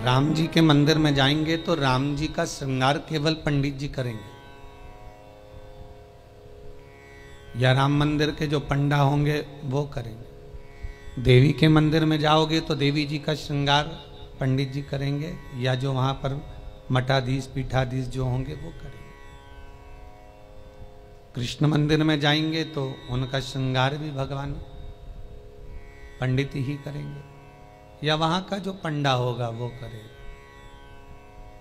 राम जी के मंदिर में जाएंगे तो राम जी का श्रृंगार केवल पंडित जी करेंगे, या राम मंदिर के जो पंडा होंगे वो करेंगे। देवी के मंदिर में जाओगे तो देवी जी का श्रृंगार पंडित जी करेंगे, या जो वहां पर मठाधीश पीठाधीश जो होंगे वो करेंगे। कृष्ण मंदिर में जाएंगे तो उनका श्रृंगार भी भगवान पंडित ही करेंगे, या वहां का जो पंडा होगा वो करेगा।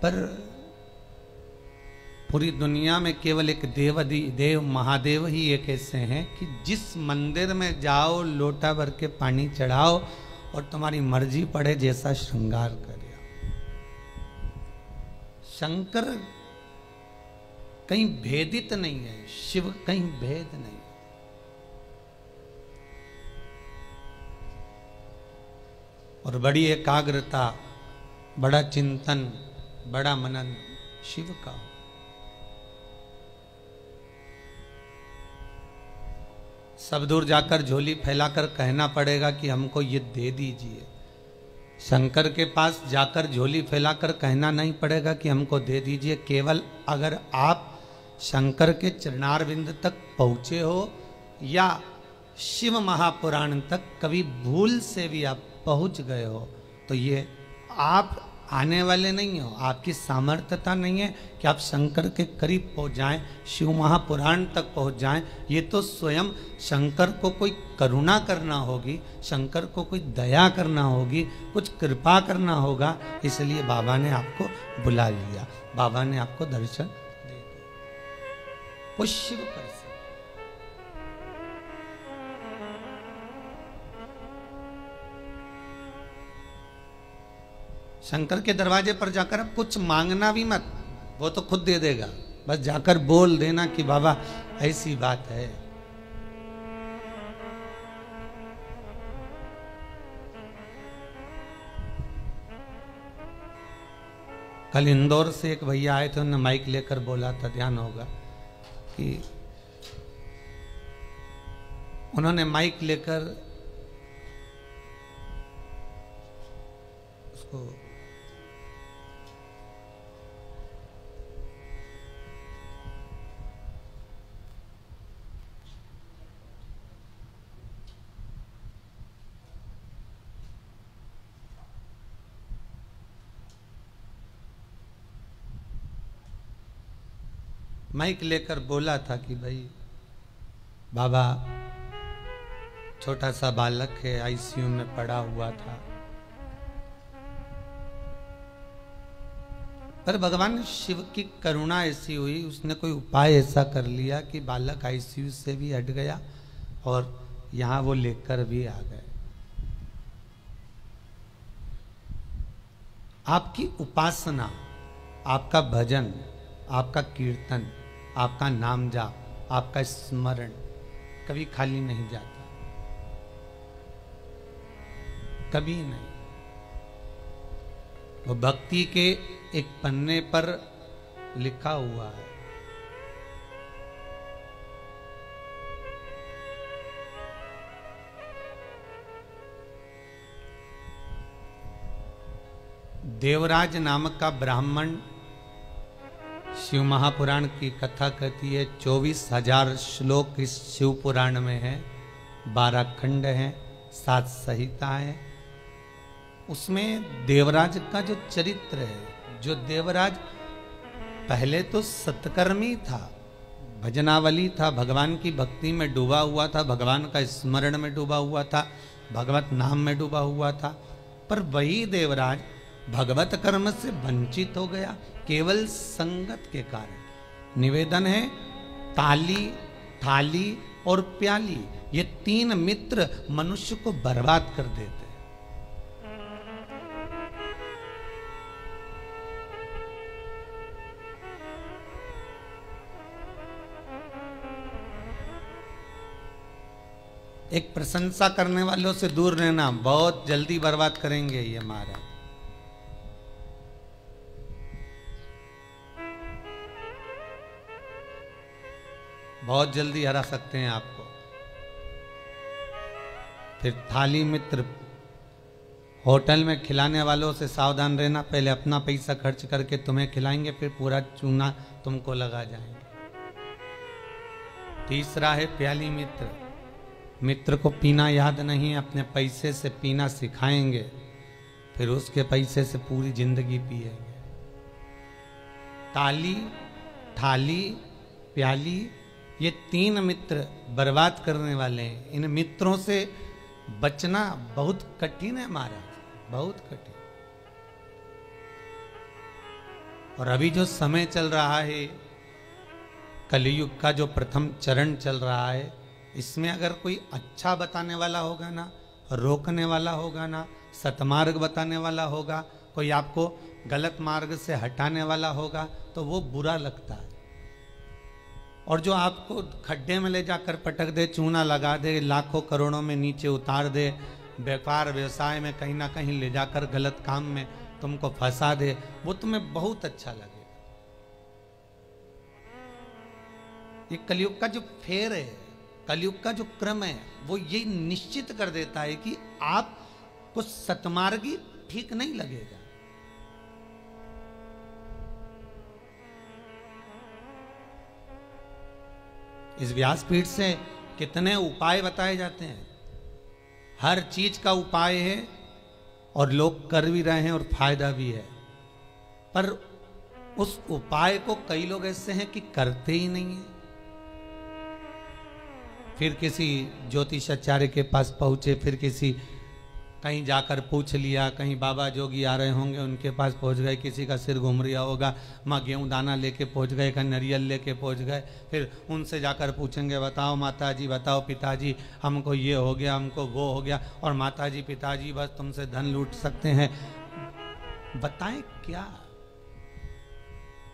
पर पूरी दुनिया में केवल एक देव महादेव ही एक ऐसे हैं कि जिस मंदिर में जाओ लोटा भर के पानी चढ़ाओ और तुम्हारी मर्जी पड़े जैसा श्रृंगार करे। शंकर कहीं भेदित नहीं है, शिव कहीं भेद नहीं। और बड़ी एकाग्रता, बड़ा चिंतन, बड़ा मनन शिव का। सब दूर जाकर झोली फैलाकर कहना पड़ेगा कि हमको ये दे दीजिए। शंकर के पास जाकर झोली फैलाकर कहना नहीं पड़ेगा कि हमको दे दीजिए। केवल अगर आप शंकर के चरणारविंद तक पहुंचे हो या शिव महापुराण तक कभी भूल से भी आप पहुंच गए हो तो ये आप आने वाले नहीं हो, आपकी सामर्थ्यता नहीं है कि आप शंकर के करीब पहुंच जाएं, शिव महापुराण तक पहुंच जाएं। ये तो स्वयं शंकर को कोई करुणा करना होगी, शंकर को कोई दया करना होगी, कुछ कृपा करना होगा। इसलिए बाबा ने आपको बुला लिया, बाबा ने आपको दर्शन दे दिया। वो शिव कर सकते। शंकर के दरवाजे पर जाकर अब कुछ मांगना भी मत, वो तो खुद दे देगा। बस जाकर बोल देना कि बाबा ऐसी बात है। कल इंदौर से एक भैया आए थे, उन्होंने माइक लेकर बोला था, ध्यान होगा कि उन्होंने माइक लेकर उसको माइक लेकर बोला था कि भाई बाबा छोटा सा बालक है, आईसीयू में पड़ा हुआ था, पर भगवान शिव की करुणा ऐसी हुई, उसने कोई उपाय ऐसा कर लिया कि बालक आईसीयू से भी हट गया और यहां वो लेकर भी आ गए। आपकी उपासना, आपका भजन, आपका कीर्तन, आपका नाम जाप, आपका स्मरण कभी खाली नहीं जाता, कभी नहीं। वो भक्ति के एक पन्ने पर लिखा हुआ है। देवराज नामक का ब्राह्मण शिव महापुराण की कथा कहती है। 24,000 श्लोक इस शिव पुराण में है, 12 खंड हैं, 7 संहिताएं हैं। उसमें देवराज का जो चरित्र है, जो देवराज पहले तो सत्कर्मी था, भजनावली था, भगवान की भक्ति में डूबा हुआ था, भगवान का स्मरण में डूबा हुआ था, भगवत नाम में डूबा हुआ था। पर वही देवराज भगवत कर्म से वंचित हो गया केवल संगत के कारण। निवेदन है, ताली, थाली और प्याली, ये 3 मित्र मनुष्य को बर्बाद कर देते। एक प्रशंसा करने वालों से दूर रहना, बहुत जल्दी बर्बाद करेंगे ये महाराज। बहुत जल्दी हरा सकते हैं आपको। फिर थाली मित्र होटल में खिलाने वालों से सावधान रहना, पहले अपना पैसा खर्च करके तुम्हें खिलाएंगे, फिर पूरा चूना तुमको लगा जाएंगे। तीसरा है प्याली मित्र। मित्र को पीना याद नहीं है, अपने पैसे से पीना सिखाएंगे, फिर उसके पैसे से पूरी जिंदगी पिएंगे। ताली, थाली, प्याली, ये 3 मित्र बर्बाद करने वाले हैं। इन मित्रों से बचना बहुत कठिन है महाराज, बहुत कठिन। और अभी जो समय चल रहा है, कलयुग का जो प्रथम चरण चल रहा है, इसमें अगर कोई अच्छा बताने वाला होगा ना, रोकने वाला होगा ना, सतमार्ग बताने वाला होगा, कोई आपको गलत मार्ग से हटाने वाला होगा, तो वो बुरा लगता है। और जो आपको खड्डे में ले जाकर पटक दे, चूना लगा दे, लाखों करोड़ों में नीचे उतार दे, व्यापार व्यवसाय में कहीं ना कहीं ले जाकर गलत काम में तुमको फंसा दे, वो तुम्हें बहुत अच्छा लगेगा। ये कलयुग का जो फेर है, कलयुग का जो क्रम है, वो ये निश्चित कर देता है कि आपको सतमार्गी ठीक नहीं लगेगा। इस व्यासपीठ से कितने उपाय बताए जाते हैं, हर चीज का उपाय है और लोग कर भी रहे हैं और फायदा भी है, पर उस उपाय को कई लोग ऐसे हैं कि करते ही नहीं है। फिर किसी ज्योतिषाचार्य के पास पहुंचे, फिर किसी कहीं जाकर पूछ लिया, कहीं बाबा जोगी आ रहे होंगे उनके पास पहुंच गए, किसी का सिर घूम रहा होगा, माँ गेहूँ दाना लेके पहुंच गए, कहीं नारियल लेके पहुंच गए, फिर उनसे जाकर पूछेंगे, बताओ माताजी, बताओ पिताजी, हमको ये हो गया, हमको वो हो गया, और माताजी पिताजी बस तुमसे धन लूट सकते हैं। बताएं क्या?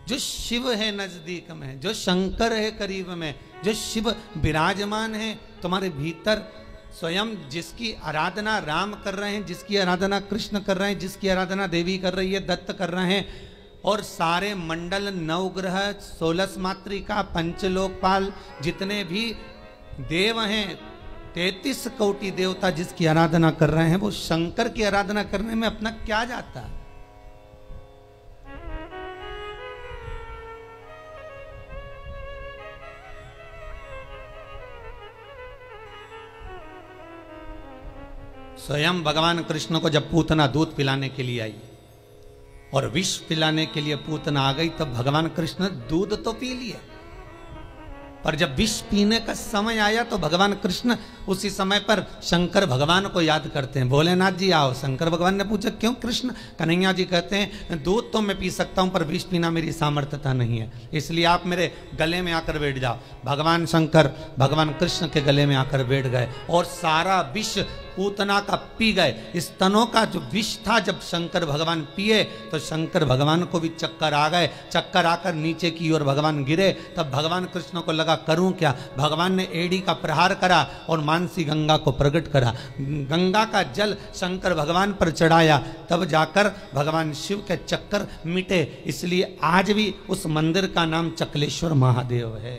जो शिव है नजदीक में, जो शंकर है करीब में, जो शिव विराजमान है तुम्हारे भीतर, स्वयं जिसकी आराधना राम कर रहे हैं, जिसकी आराधना कृष्ण कर रहे हैं, जिसकी आराधना देवी कर रही है, दत्त कर रहे हैं, और सारे मंडल, नवग्रह, 16 मातृका, पंचलोकपाल, जितने भी देव हैं, 33 कोटि देवता जिसकी आराधना कर रहे हैं, वो शंकर की आराधना करने में अपना क्या जाता है? स्वयं भगवान कृष्ण को जब पूतना दूध पिलाने के लिए आई और विष पिलाने के लिए पूतना आ गई, तब भगवान कृष्ण दूध तो पी लिया, पर जब विष पीने का समय आया तो भगवान कृष्ण उसी समय पर शंकर भगवान को याद करते हैं। भोलेनाथ जी आओ। शंकर भगवान ने पूछा क्यों कृष्ण? कन्हैया जी कहते हैं दूध तो मैं पी सकता हूं, पर विष पीना मेरी सामर्थ्यता नहीं है, इसलिए आप मेरे गले में आकर बैठ जाओ। भगवान शंकर भगवान कृष्ण के गले में आकर बैठ गए और सारा विष पूतना का पी गए। स्तनों का जो विष था जब शंकर भगवान पिए तो शंकर भगवान को भी चक्कर आ गए। चक्कर आकर नीचे की ओर भगवान गिरे। तब भगवान कृष्ण को लगा करूं क्या? भगवान ने एड़ी का प्रहार करा और मानसी गंगा को प्रकट करा। गंगा का जल शंकर भगवान पर चढ़ाया, तब जाकर भगवान शिव के चक्कर मिटे। इसलिए आज भी उस मंदिर का नाम चकलेश्वर महादेव है।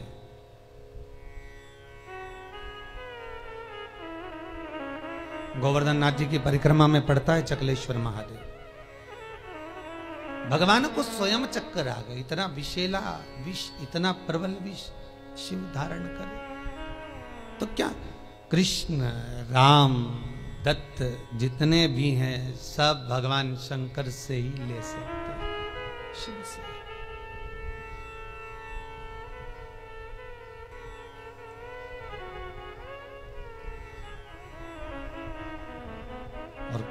गोवर्धन नाथ जी की परिक्रमा में पड़ता है चकलेश्वर महादेव। भगवान को स्वयं चक्कर आ गए। इतना विषैला विष, इतना प्रबल विष शिव धारण करे तो क्या? कृष्ण, राम, दत्त जितने भी हैं सब भगवान शंकर से ही ले सकते हैं, शिव से। और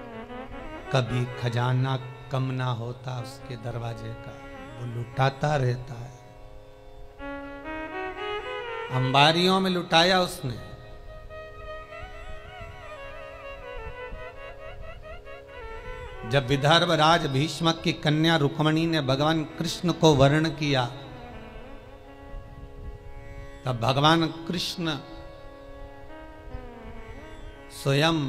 कभी खजाना कम ना होता उसके दरवाजे का, वो लुटाता रहता है। अंबारियों में लुटाया उसने। जब विदर्भ राज भीष्मक की कन्या रुक्मणी ने भगवान कृष्ण को वर्ण किया, तब भगवान कृष्ण स्वयं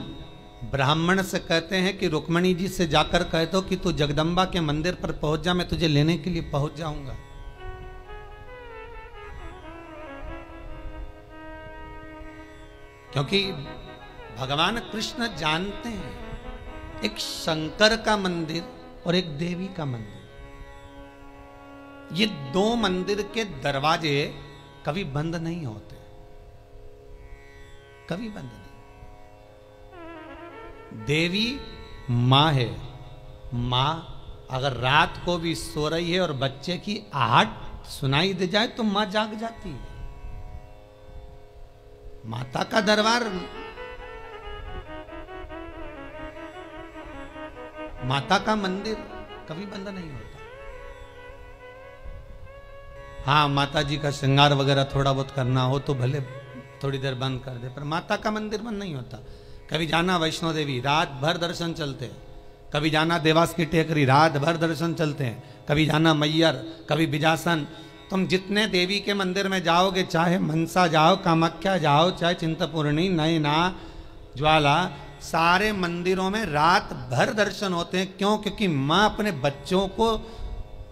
ब्राह्मण से कहते हैं कि रुक्मणी जी से जाकर कह दो कि तू जगदम्बा के मंदिर पर पहुंच जा, मैं तुझे लेने के लिए पहुंच जाऊंगा। क्योंकि भगवान कृष्ण जानते हैं एक शंकर का मंदिर और एक देवी का मंदिर, ये दो मंदिर के दरवाजे कभी बंद नहीं होते, कभी बंद नहीं। देवी मां है, मां अगर रात को भी सो रही है और बच्चे की आहट सुनाई दे जाए तो मां जाग जाती है। माता का दरबार, माता का मंदिर कभी बंद नहीं होता। हाँ, माता जी का श्रृंगार वगैरह थोड़ा बहुत करना हो तो भले थोड़ी देर बंद कर दे, पर माता का मंदिर बंद नहीं होता। कभी जाना वैष्णो देवी, रात भर दर्शन चलते हैं। कभी जाना देवास की टेकरी, रात भर दर्शन चलते हैं। कभी जाना मैयर, कभी बिजासन। तुम जितने देवी के मंदिर में जाओगे, चाहे मनसा जाओ, कामाख्या जाओ, चाहे चिंतपूर्णी, नैना, ज्वाला, सारे मंदिरों में रात भर दर्शन होते हैं। क्यों? क्योंकि माँ अपने बच्चों को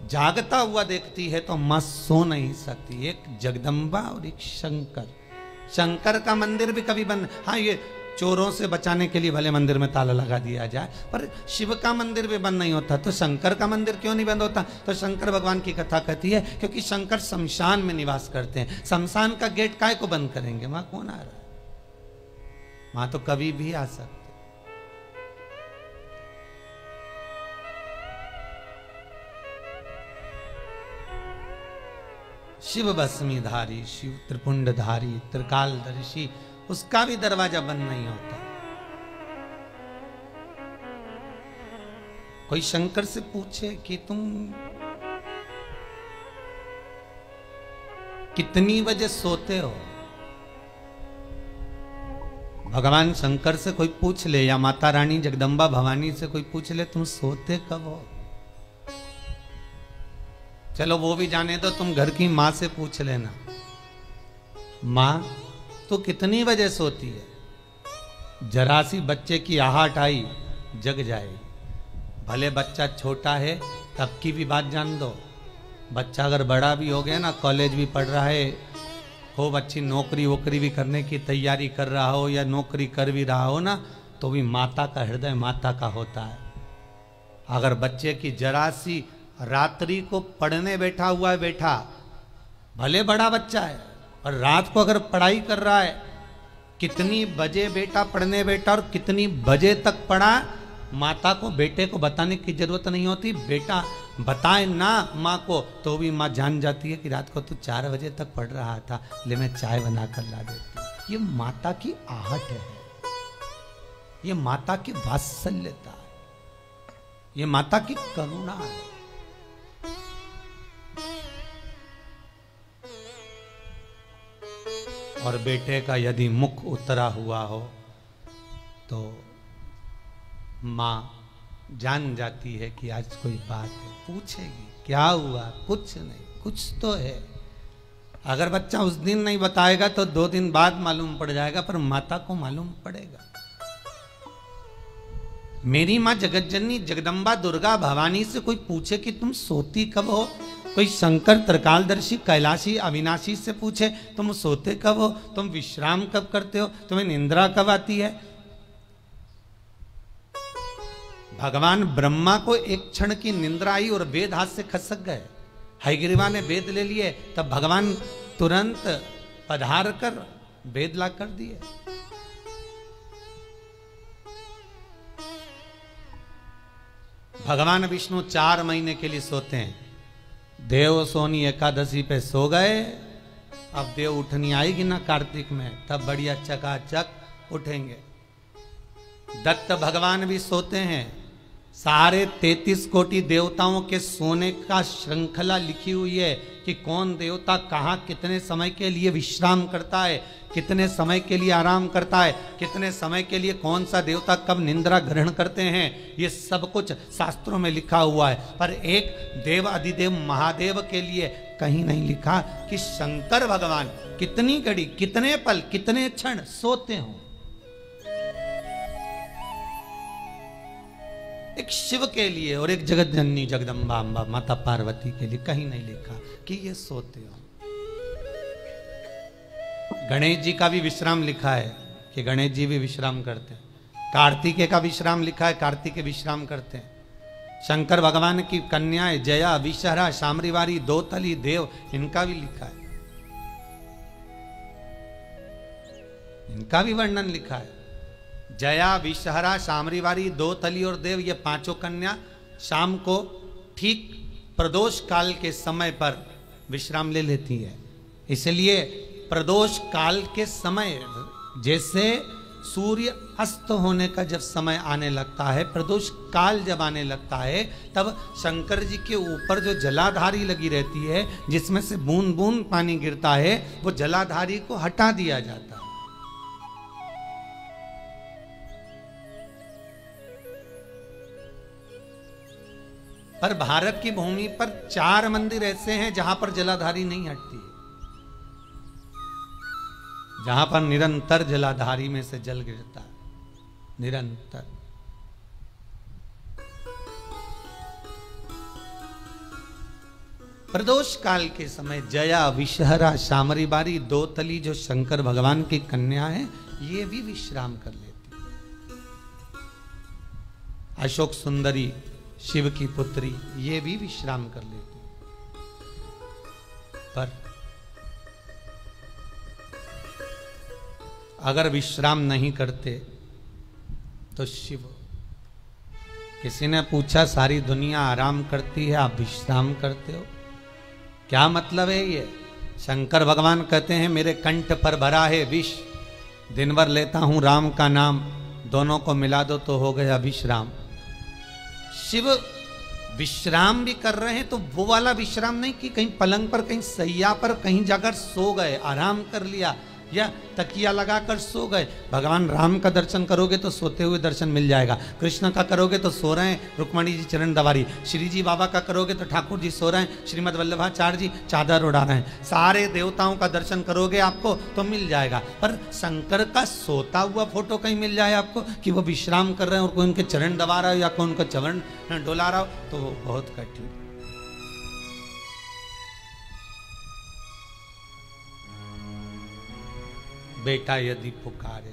जागता हुआ देखती है तो माँ सो नहीं सकती। एक जगदम्बा और एक शंकर। शंकर का मंदिर भी कभी बंद, हाँ ये चोरों से बचाने के लिए भले मंदिर में ताला लगा दिया जाए, पर शिव का मंदिर भी बंद नहीं होता। तो शंकर का मंदिर क्यों नहीं बंद होता? तो शंकर भगवान की कथा कहती है क्योंकि शंकर शमशान में निवास करते हैं। शमशान का गेट काहे को बंद करेंगे? वहां कौन आ रहा है? वहां तो कभी भी आ सकते। शिव भस्मीधारी, शिव त्रिपुंडधारी, त्रिकालदर्शी, उसका भी दरवाजा बंद नहीं होता। कोई शंकर से पूछे कि तुम कितनी बजे सोते हो? भगवान शंकर से कोई पूछ ले या माता रानी जगदम्बा भवानी से कोई पूछ ले, तुम सोते कब हो? चलो वो भी जाने दो, तुम घर की मां से पूछ लेना, मां तो कितनी बजे सोती है? जरा सी बच्चे की आहट आई, जग जाएगी। भले बच्चा छोटा है तब की भी बात जान दो। बच्चा अगर बड़ा भी हो गया ना, कॉलेज भी पढ़ रहा है, खूब अच्छी नौकरी वोकरी भी करने की तैयारी कर रहा हो या नौकरी कर भी रहा हो ना, तो भी माता का हृदय माता का होता है। अगर बच्चे की जरा सी रात्रि को पढ़ने बैठा हुआ है, बैठा भले बड़ा बच्चा है और रात को अगर पढ़ाई कर रहा है, कितनी बजे बेटा पढ़ने बैठा और कितनी बजे तक पढ़ा, माता को बेटे को बताने की जरूरत नहीं होती। बेटा बताए ना माँ को तो भी माँ जान जाती है कि रात को तू 4 बजे तक पढ़ रहा था, ले मैं चाय बना कर ला देती। ये माता की आहट है, ये माता की वात्सल्यता है, ये माता की करुणा है। और बेटे का यदि मुख उतरा हुआ हो तो माँ जान जाती है कि आज कोई बात है, पूछेगी क्या हुआ? कुछ नहीं, कुछ तो है। अगर बच्चा उस दिन नहीं बताएगा तो 2 दिन बाद मालूम पड़ जाएगा, पर माता को मालूम पड़ेगा। मेरी माँ जगतजननी जगदम्बा दुर्गा भवानी से कोई पूछे कि तुम सोती कब हो, कोई शंकर त्रिकालदर्शी कैलाशी अविनाशी से पूछे तुम सोते कब हो, तुम विश्राम कब करते हो, तुम्हें निंद्रा कब आती है? भगवान ब्रह्मा को एक क्षण की निंद्रा आई और वेद हाथ से खसक गए। हयग्रीवा ने वेद ले लिए, तब भगवान तुरंत पधार कर वेद ला कर दिए। भगवान विष्णु 4 महीने के लिए सोते हैं। देव सोनी एकादशी पे सो गए, अब देव उठनी आएगी ना कार्तिक में, तब बढ़िया चकाचक उठेंगे। दत्त भगवान भी सोते हैं। सारे 33 कोटि देवताओं के सोने का श्रृंखला लिखी हुई है कि कौन देवता कहाँ कितने समय के लिए विश्राम करता है, कितने समय के लिए आराम करता है, कितने समय के लिए कौन सा देवता कब निंद्रा ग्रहण करते हैं, ये सब कुछ शास्त्रों में लिखा हुआ है। पर एक देव अधिदेव महादेव के लिए कहीं नहीं लिखा कि शंकर भगवान कितनी घड़ी, कितने पल, कितने क्षण सोते हों। एक शिव के लिए और एक जगत जननी जगदम्बा अम्बा माता पार्वती के लिए कहीं नहीं लिखा कि ये सोते हो। गणेश जी का भी विश्राम लिखा है कि गणेश जी भी विश्राम करते हैं। कार्तिकेय का विश्राम लिखा है, कार्तिकेय विश्राम करते हैं। शंकर भगवान की कन्याएं जया, विषहरा, शामरीवारी, दोतली, देव, इनका भी लिखा है, इनका भी वर्णन लिखा है। जया, विषहरा, शामरीवारी, दोतली और देव, ये पांचों कन्या शाम को ठीक प्रदोष काल के समय पर विश्राम ले लेती है। इसलिए प्रदोष काल के समय, जैसे सूर्य अस्त होने का जब समय आने लगता है, प्रदोष काल जब आने लगता है, तब शंकर जी के ऊपर जो जलाधारी लगी रहती है, जिसमें से बूंद बूंद पानी गिरता है, वो जलाधारी को हटा दिया जाता है। पर भारत की भूमि पर 4 मंदिर ऐसे हैं जहां पर जलाधारी नहीं हटती है, जहां पर निरंतर जलाधारी में से जल गिरता है, निरंतर। प्रदोष काल के समय जया, विषहरा, शामरीबारी, दोतली जो शंकर भगवान की कन्या है, ये भी विश्राम कर लेती है। अशोक सुंदरी, शिव की पुत्री, ये भी विश्राम कर लेती। पर अगर विश्राम नहीं करते तो शिव, किसी ने पूछा सारी दुनिया आराम करती है, आप विश्राम करते हो, क्या मतलब है ये? शंकर भगवान कहते हैं मेरे कंठ पर भरा है विष, दिन भर लेता हूं राम का नाम, दोनों को मिला दो तो हो गया विश्राम। शिव विश्राम भी कर रहे हैं तो वो वाला विश्राम नहीं कि कहीं पलंग पर, कहीं सैया पर, कहीं जाकर सो गए, आराम कर लिया, या तकिया लगाकर सो गए। भगवान राम का दर्शन करोगे तो सोते हुए दर्शन मिल जाएगा, कृष्ण का करोगे तो सो रहे हैं, रुक्मणी जी चरण दबारी, श्री जी बाबा का करोगे तो ठाकुर जी सो रहे हैं, श्रीमद वल्लभाचार्य जी चादर उड़ा रहे हैं, सारे देवताओं का दर्शन करोगे आपको तो मिल जाएगा। पर शंकर का सोता हुआ फोटो कहीं मिल जाए आपको कि वो विश्राम कर रहे हैं और कोई उनके चरण दबा रहा हो या कोई उनका चरण डोला रहा हो, तो वो बहुत कठिन। बेटा यदि पुकारे,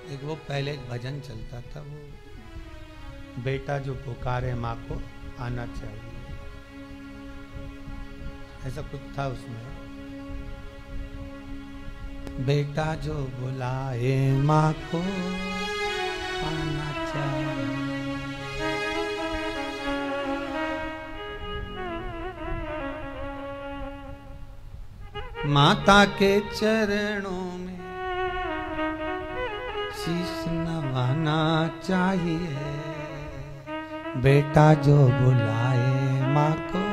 एक वो पहले एक भजन चलता था, वो बेटा जो पुकारे माँ को आना चाहिए, ऐसा कुछ था उसमें। बेटा जो बुलाए माँ को आना चाहिए। माता के चरणों में शीश नवाना चाहिए, बेटा जो बुलाए माँ को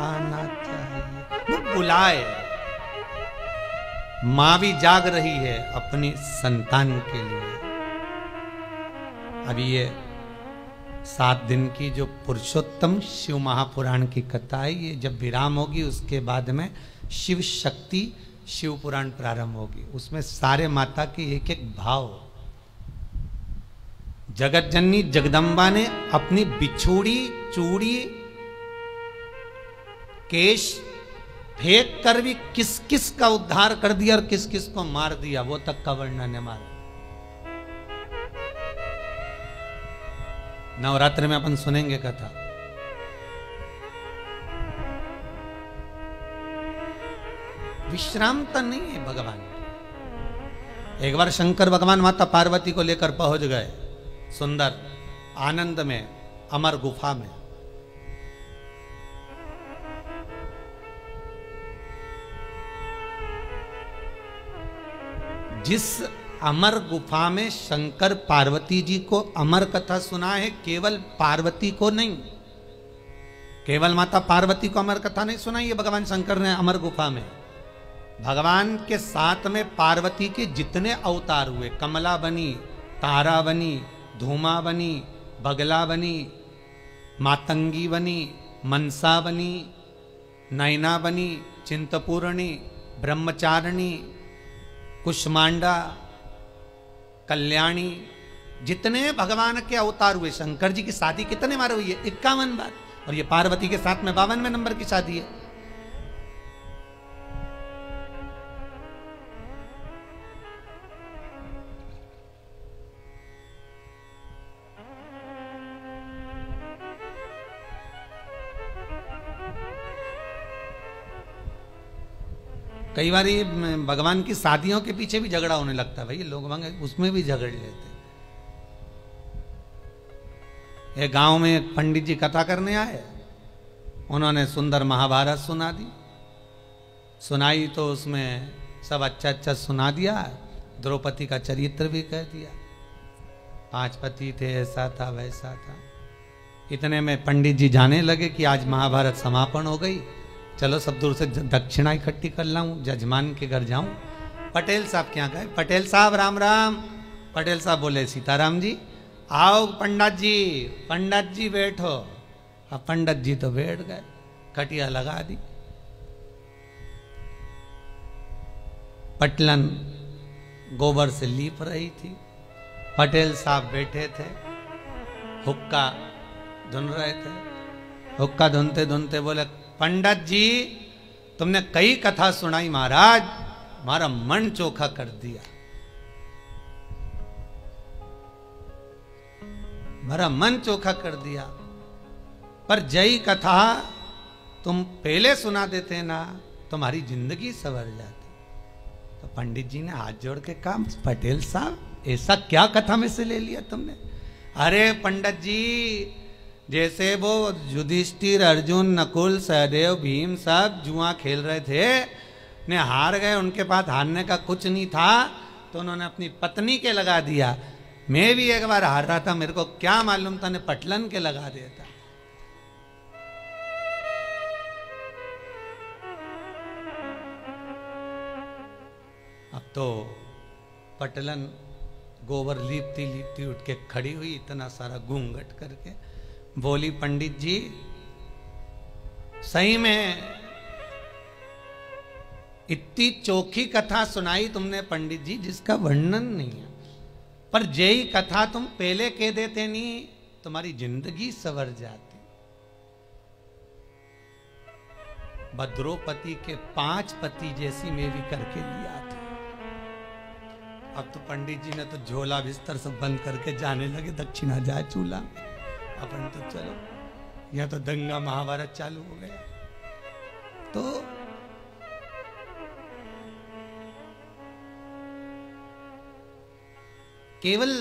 आना चाहिए। वो बुलाए, माँ भी जाग रही है अपनी संतान के लिए। अभी ये 7 दिन की जो पुरुषोत्तम शिव महापुराण की कथा है, ये जब विराम होगी उसके बाद में शिव शक्ति शिव पुराण प्रारंभ होगी। उसमें सारे माता के एक एक भाव, जगत जननी जगदम्बा ने अपनी बिछोड़ी चूड़ी केश फेंक कर भी किस किस का उद्धार कर दिया और किस किस को मार दिया, वो तक का वर्णन है मारा। नवरात्र में अपन सुनेंगे कथा। विश्राम तो नहीं है भगवान। एक बार शंकर भगवान माता पार्वती को लेकर पहुंच गए सुंदर आनंद में, अमर गुफा में। जिस अमर गुफा में शंकर पार्वती जी को अमर कथा सुना है, केवल पार्वती को नहीं, केवल माता पार्वती को अमर कथा नहीं सुनाई है भगवान शंकर ने अमर गुफा में। भगवान के साथ में पार्वती के जितने अवतार हुए, कमला बनी, तारा बनी, धूमा बनी, बगला बनी, मातंगी बनी, मनसा बनी, नैना बनी, चिंतपूर्णी, ब्रह्मचारिणी, कुष्मांडा, कल्याणी, जितने भगवान के अवतार हुए। शंकर जी की शादी कितने बार हुई है? 51 बार। और ये पार्वती के साथ में 52वें नंबर की शादी है। कई बार ये भगवान की शादियों के पीछे भी झगड़ा होने लगता है, भाई लोग उसमें भी झगड़ लेते। एक गांव में एक पंडित जी कथा करने आए, उन्होंने सुंदर महाभारत सुना दी, सुनाई तो उसमें सब अच्छा अच्छा सुना दिया, द्रौपदी का चरित्र भी कह दिया, 5 पति थे, ऐसा था वैसा था। इतने में पंडित जी जाने लगे कि आज महाभारत समापन हो गई, चलो सब दूर से दक्षिणा इकट्ठी कर लाऊं, जजमान के घर जाऊं। पटेल साहब क्या गए, पटेल साहब राम राम। पटेल साहब बोले सीताराम जी। आओ पंडित जी बैठो। अब पंडित जी तो बैठ गए, कटिया लगा दी, पटलन गोबर से लीप रही थी, पटेल साहब बैठे थे, हुक्का धुन रहे थे। हुक्का धुनते धुनते बोले, पंडित जी तुमने कई कथा सुनाई महाराज, हमारा मन चोखा कर दिया, हमारा मन चोखा कर दिया, पर जय कथा तुम पहले सुना देते ना, तुम्हारी जिंदगी संवर जाती। तो पंडित जी ने हाथ जोड़ के कहा, पटेल साहब ऐसा क्या कथा में से ले लिया तुमने? अरे पंडित जी, जैसे वो युधिष्ठिर, अर्जुन, नकुल, सहदेव, भीम सब जुआ खेल रहे थे, ने हार गए, उनके पास हारने का कुछ नहीं था, तो उन्होंने अपनी पत्नी के लगा दिया। मैं भी एक बार हार रहा था, मेरे को क्या मालूम था, ने पटलन के लगा दिया था। अब तो पटलन गोबर लीपती लीपती उठ के खड़ी हुई, इतना सारा घूंघट करके बोली, पंडित जी सही में इतनी चोखी कथा सुनाई तुमने पंडित जी, जिसका वर्णन नहीं है, पर जय कथा तुम पहले कह देते नहीं, तुम्हारी जिंदगी संवर जाती। द्रौपदी के 5 पति जैसी मैं भी करके लिया था। अब तो पंडित जी ने तो झोला बिस्तर सब बंद करके जाने लगे, दक्षिणा जाए चूल्हा, अपन तो चलो, यह तो दंगा महाभारत चालू हो गया। तो केवल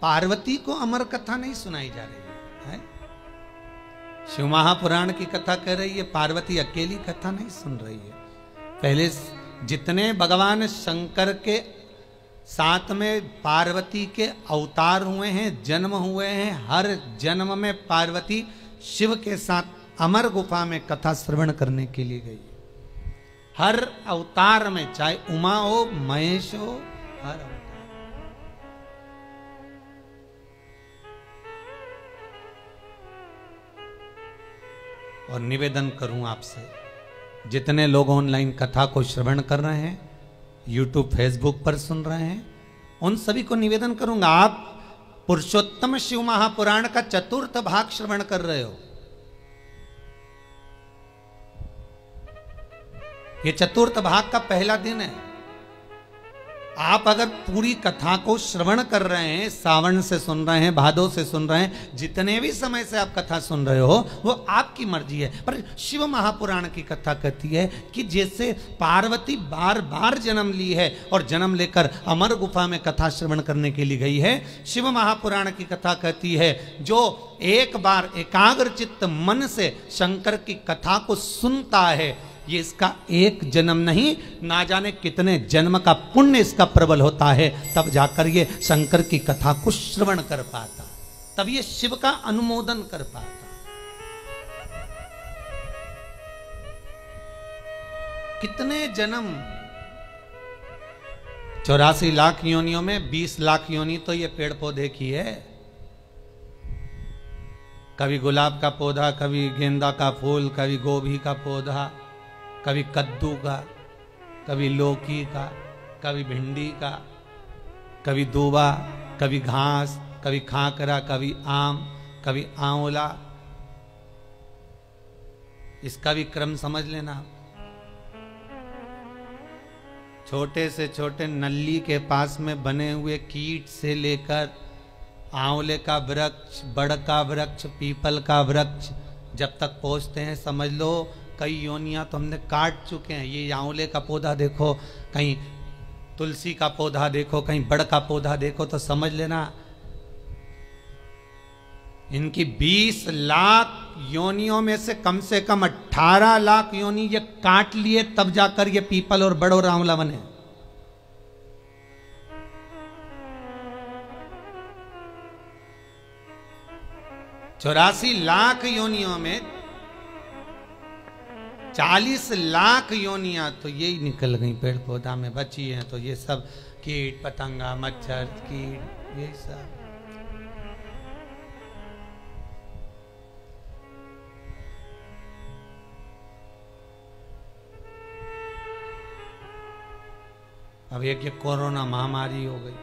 पार्वती को अमर कथा नहीं सुनाई जा रही है, शिव महापुराण की कथा कह रही है, पार्वती अकेली कथा नहीं सुन रही है। पहले जितने भगवान शंकर के साथ में पार्वती के अवतार हुए हैं, जन्म हुए हैं, हर जन्म में पार्वती शिव के साथ अमर गुफा में कथा श्रवण करने के लिए गई। हर अवतार में, चाहे उमा हो, महेश हो, हर अवतार। और निवेदन करूं आपसे, जितने लोग ऑनलाइन कथा को श्रवण कर रहे हैं, यूट्यूब फेसबुक पर सुन रहे हैं, उन सभी को निवेदन करूंगा, आप पुरुषोत्तम शिव महापुराण का 4th भाग श्रवण कर रहे हो। ये 4th भाग का पहला दिन है। आप अगर पूरी कथा को श्रवण कर रहे हैं, सावन से सुन रहे हैं, भादो से सुन रहे हैं, जितने भी समय से आप कथा सुन रहे हो, वो आपकी मर्जी है। पर शिव महापुराण की कथा कहती है कि जैसे पार्वती बार बार जन्म ली है और जन्म लेकर अमर गुफा में कथा श्रवण करने के लिए गई है, शिव महापुराण की कथा कहती है जो एक बार एकाग्र चित्त मन से शंकर की कथा को सुनता है, ये इसका एक जन्म नहीं, ना जाने कितने जन्म का पुण्य इसका प्रबल होता है, तब जाकर ये शंकर की कथा को श्रवण कर पाता, तब ये शिव का अनुमोदन कर पाता। कितने जन्म, 84 लाख योनियों में 20 लाख योनि तो ये पेड़ पौधे की है। कभी गुलाब का पौधा, कभी गेंदा का फूल, कभी गोभी का पौधा, कभी कद्दू का, कभी लौकी का, कभी भिंडी का, कभी दूबा, कभी घास, कभी खाकरा, कभी आम, कभी आंवला। इसका भी क्रम समझ लेना। छोटे से छोटे नल्ली के पास में बने हुए कीट से लेकर आंवले का वृक्ष, बड़ का वृक्ष, पीपल का वृक्ष, जब तक पहुंचते हैं समझ लो कई योनियां तो हमने काट चुके हैं। ये आंवले का पौधा देखो, कहीं तुलसी का पौधा देखो, कहीं बड़ का पौधा देखो, तो समझ लेना इनकी 20 लाख योनियों में से कम 18 लाख योनि ये काट लिए, तब जाकर ये पीपल और बड़ और आंवला बने। चौरासी लाख योनियों में 40 लाख योनियां तो यही निकल गई, पेड़ पौधा में बची हैं। तो ये सब कीट पतंगा, मच्छर, कीट, यही सब। अब एक ये कोरोना महामारी हो गई,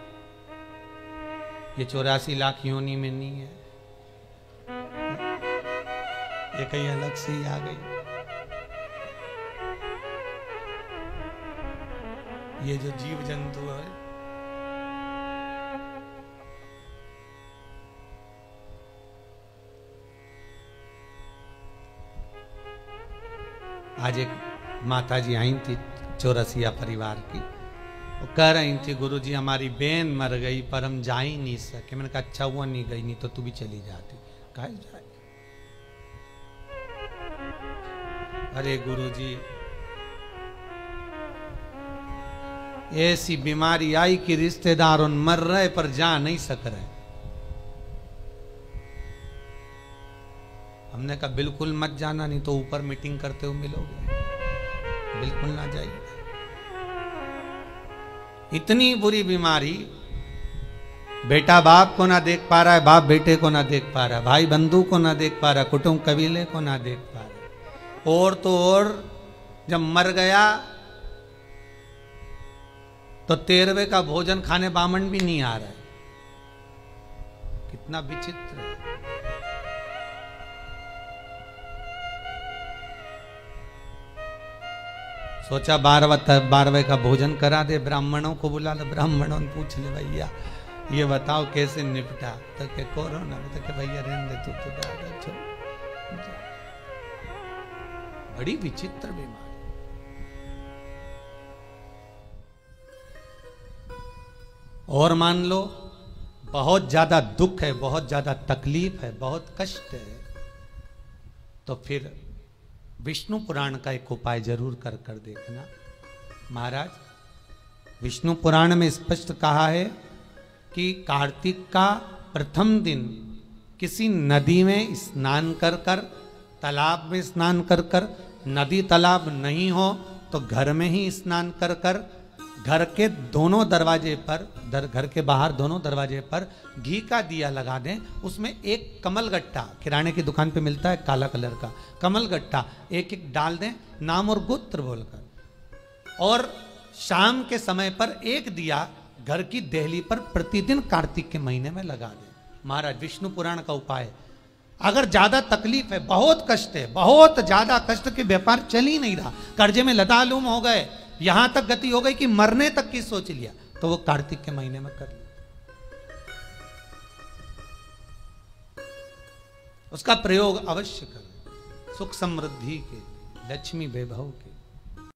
ये 84 लाख योनि में नहीं है, ये कहीं अलग से ही आ गई। ये जो जीव जंतु है, आज एक माता जी आई थी चौरसिया परिवार की, वो कह रही थी गुरुजी हमारी बहन मर गई पर हम जा ही नहीं सके। मैंने कहा अच्छा हुआ नहीं गई, नहीं तो तू भी चली जाती। कहा जाए, अरे गुरुजी ऐसी बीमारी आई कि रिश्तेदार उन मर रहे पर जा नहीं सक रहे। हमने कहा बिल्कुल मत जाना, नहीं तो ऊपर मीटिंग करते हुए मिलोगे, बिल्कुल ना जाइए। इतनी बुरी बीमारी, बेटा बाप को ना देख पा रहा है, बाप बेटे को ना देख पा रहा है, भाई बंधु को ना देख पा रहा, कुटुंब कबीले को ना देख पा रहा। और तो और जब मर गया तो 13वें का भोजन खाने बामन भी नहीं आ रहा है। कितना विचित्र है। सोचा 12वें का भोजन करा दे, ब्राह्मणों को बुला ले, ब्राह्मणों ने पूछ ले भैया ये बताओ कैसे निपटा, तो के कोरोना में, तो के भैया रहने दे तू तो ज्यादा। बड़ी विचित्र बीमारी। और मान लो बहुत ज्यादा दुख है, बहुत ज्यादा तकलीफ है, बहुत कष्ट है, तो फिर विष्णु पुराण का एक उपाय जरूर कर कर देखना। महाराज विष्णु पुराण में स्पष्ट कहा है कि कार्तिक का प्रथम दिन किसी नदी में स्नान कर कर, तालाब में स्नान कर कर, नदी तालाब नहीं हो तो घर में ही स्नान कर कर, घर के दोनों दरवाजे पर, घर के बाहर दोनों दरवाजे पर घी का दिया लगा दें, उसमें एक कमल गट्टा, किराने की दुकान पे मिलता है काला कलर का कमल गट्टा, एक एक डाल दें नाम और गोत्र बोलकर, और शाम के समय पर एक दिया घर की देहली पर प्रतिदिन कार्तिक के महीने में लगा दें। महाराज विष्णु पुराण का उपाय। अगर ज्यादा तकलीफ है, बहुत कष्ट है, बहुत ज्यादा कष्ट के व्यापार चल ही नहीं रहा, कर्जे में लदालूम हो गए, यहां तक गति हो गई कि मरने तक की सोच लिया, तो वो कार्तिक के महीने में कर लिया। उसका प्रयोग अवश्य करें, सुख समृद्धि के, लक्ष्मी वैभव के।